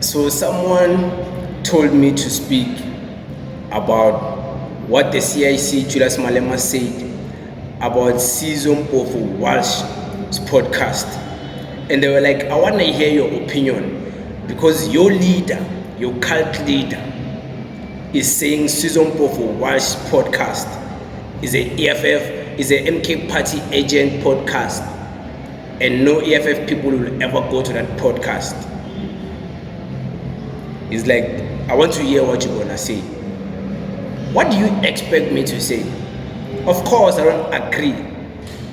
So someone told me to speak about what the CIC Julius Malema said about Sizwe Mpofu Walsh's podcast. And they were like, I want to hear your opinion because your leader, your cult leader, is saying Sizwe Mpofu Walsh's podcast is a EFF, is a MK party agent podcast, and no EFF people will ever go to that podcast. It's like, I want to hear what you're gonna say. What do you expect me to say? Of course, I don't agree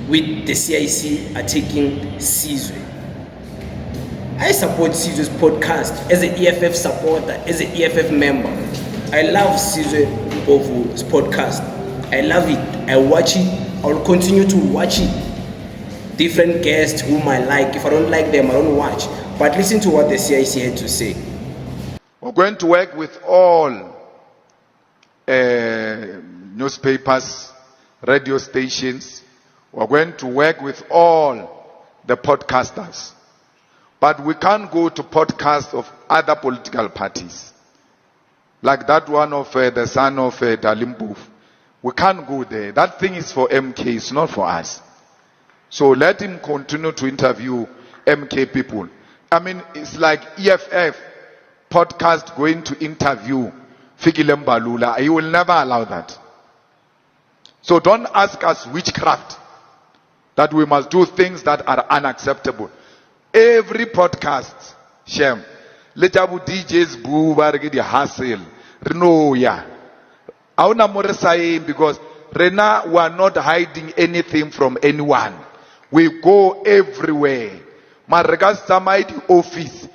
with the CIC taking Sizwe. I support Sizwe's podcast as an EFF supporter, as an EFF member. I love Sizwe Mpofu's podcast. I love it. I watch it. I will continue to watch it. Different guests whom I like. If I don't like them, I don't watch. But listen to what the CIC had to say. We're going to work with all newspapers, radio stations. We're going to work with all the podcasters. But we can't go to podcasts of other political parties. Like that one of the son of Mpofu. We can't go there. That thing is for MK, it's not for us. So let him continue to interview MK people. I mean, it's like EFF podcast going to interview Fikile Mbalula. He will never allow that. So don't ask us witchcraft, that we must do things that are unacceptable. Every podcast, Shem, Letabu DJs boo bargedi hustle. Reno ya. Auna more saying because Rena we are not hiding anything from anyone. We go everywhere. Margas Samaidi office,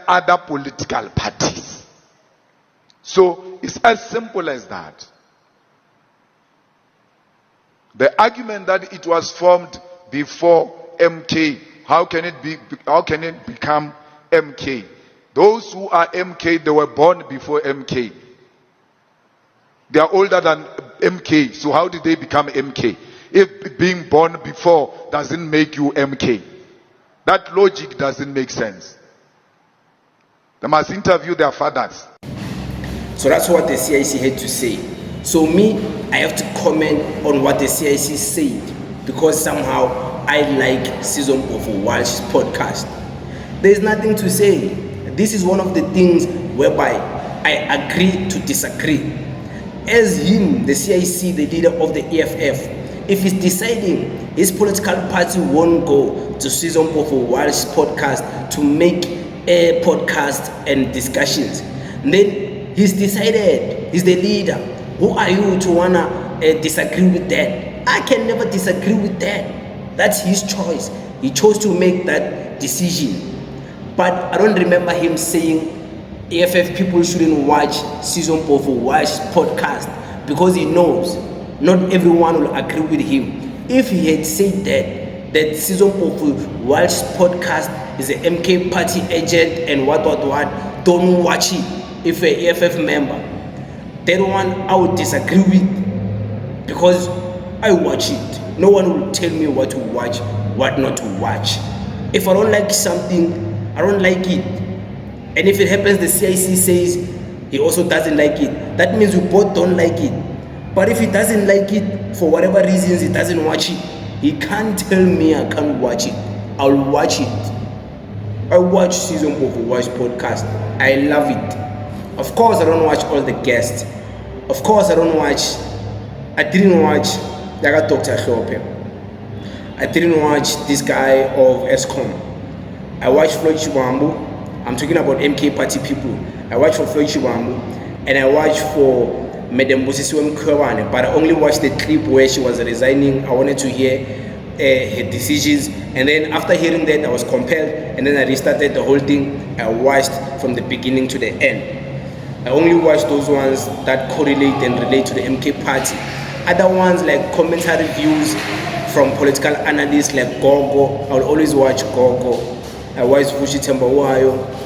other political parties. So it's as simple as that. The argument that it was formed before MK, how can it become MK? Those who are MK, they were born before MK. They are older than MK, so how did they become MK? If being born before doesn't make you MK, that logic doesn't make sense. They must interview their fathers. So that's what the CIC had to say. So me, I have to comment on what the CIC said because somehow I like Sizwe Mpofu Walsh's podcast. There's nothing to say. This is one of the things whereby I agree to disagree. As him, the CIC, the leader of the EFF, if he's deciding his political party won't go to Sizwe Mpofu Walsh's podcast to make a podcast and discussions, then he's decided, he's the leader. Who are you to wanna disagree with that? I can never disagree with that. That's his choice. He chose to make that decision. But I don't remember him saying EFF people shouldn't watch Sizwe Mpofu Walsh's podcast because he knows not everyone will agree with him. If he had said that Sizwe Mpofu Walsh's podcast is an MK party agent and what, don't watch it if you're an EFF member. That one I would disagree with because I watch it. No one will tell me what to watch, what not to watch. If I don't like something, I don't like it. And if it happens the CIC says he also doesn't like it, that means we both don't like it. But if he doesn't like it, for whatever reasons he doesn't watch it, he can't tell me I can't watch it. I'll watch it. I watch Sizwe Mpofu Walsh's podcast. I love it. Of course I don't watch all the guests. Of course I didn't watch like Dr. Khope. I didn't watch this guy of ESCOM. I watched Floyd Shibambu. I'm talking about MK party people. I watched for Floyd Shibambu and I watched for Madam Busisiwe Mkhwebane, but I only watched the clip where she was resigning. I wanted to hear her decisions, and then after hearing that I was compelled, and then I restarted the whole thing. I watched from the beginning to the end. I only watched those ones that correlate and relate to the MK party. Other ones like commentary views from political analysts like Gogo, I will always watch Gogo. I watch Vushi Tembawayo.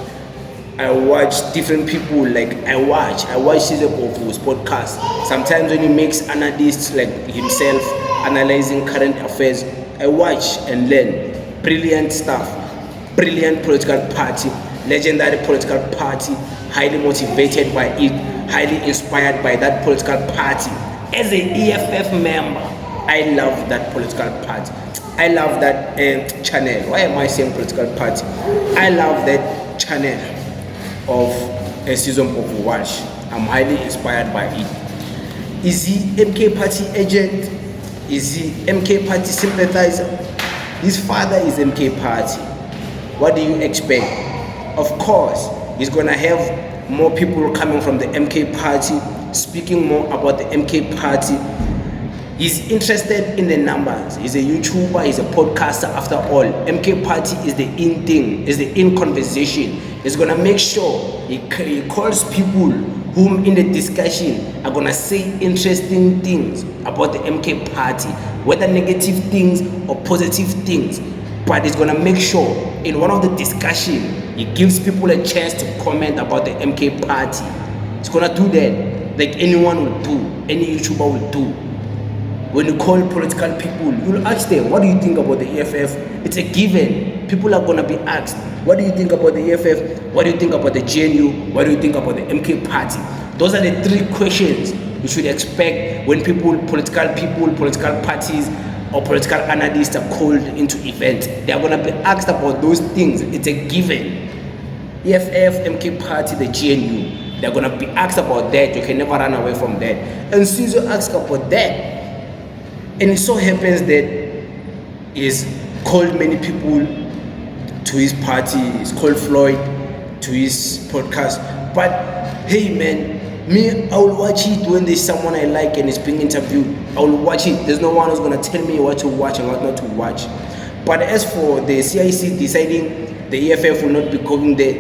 I watch different people, like I watch Sizwe Mpofu's podcast. Sometimes when he makes analysts like himself analyzing current affairs, I watch and learn. Brilliant stuff, brilliant political party. legendary political party, highly motivated by it, highly inspired by that political party. As an EFF member, I love that political party. I love that channel. Why am I saying political party? I love that channel of Sizwe Mpofu Walsh. I'm highly inspired by it. Is he MK party agent? Is he MK party sympathizer? His father is MK party. What do you expect? Of course, he's gonna have more people coming from the MK party, speaking more about the MK party. He's interested in the numbers. He's a YouTuber, he's a podcaster after all. MK party is the in thing, is the in conversation. He's gonna make sure he calls people whom in the discussion are gonna say interesting things about the MK party, whether negative things or positive things. But he's gonna make sure in one of the discussion, he gives people a chance to comment about the MK party. He's gonna do that like anyone will do, any YouTuber will do. When you call political people, you'll ask them, what do you think about the EFF? It's a given. People are going to be asked, what do you think about the EFF? What do you think about the GNU? What do you think about the MK party? Those are the three questions you should expect when political parties, or political analysts are called into events. They are going to be asked about those things. It's a given. EFF, MK party, the GNU. They're going to be asked about that. You can never run away from that. And Sizwe asked about that. And it so happens that he's called many people to his party, he's called Floyd to his podcast. But hey man, me, I will watch it when there's someone I like and is being interviewed. I will watch it. There's no one who's gonna tell me what to watch and what not to watch. But as for the CIC deciding the EFF will not be going there,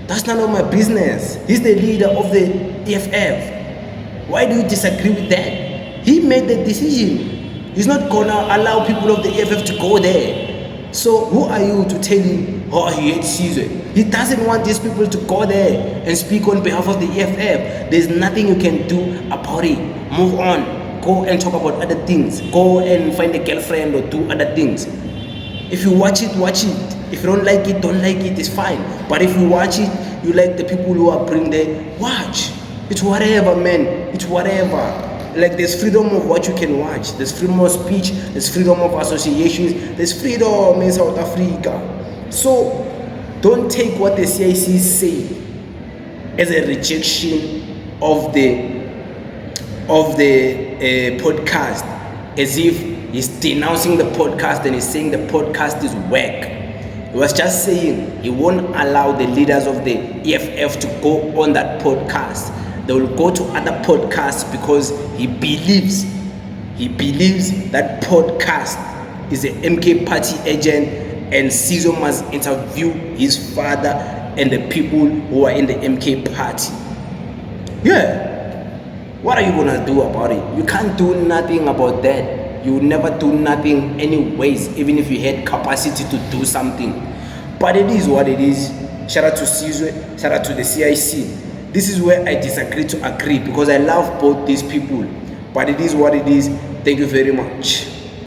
that's none of my business. He's the leader of the EFF. Why do you disagree with that? He made the decision. He's not gonna allow people of the EFF to go there. So who are you to tell him, oh, he hates Sizwe? He doesn't want these people to go there and speak on behalf of the EFF. There's nothing you can do about it. Move on. Go and talk about other things. Go and find a girlfriend or do other things. If you watch it, watch it. If you don't like it, don't like it. It's fine. But if you watch it, you like the people who are bring there, watch. It's whatever, man. It's whatever. Like there's freedom of what you can watch. There's freedom of speech. There's freedom of associations. There's freedom in South Africa. So don't take what the CIC say as a rejection of the podcast, as if he's denouncing the podcast and he's saying the podcast is whack. He was just saying he won't allow the leaders of the EFF to go on that podcast. They will go to other podcasts because he believes that podcast is an MK party agent and Sizwe must interview his father and the people who are in the MK party. Yeah. What are you gonna do about it? You can't do nothing about that. You will never do nothing anyways, even if you had capacity to do something. But it is what it is. Shout out to Sizwe, shout out to the CIC. This is where I disagree to agree because I love both these people. But it is what it is. Thank you very much.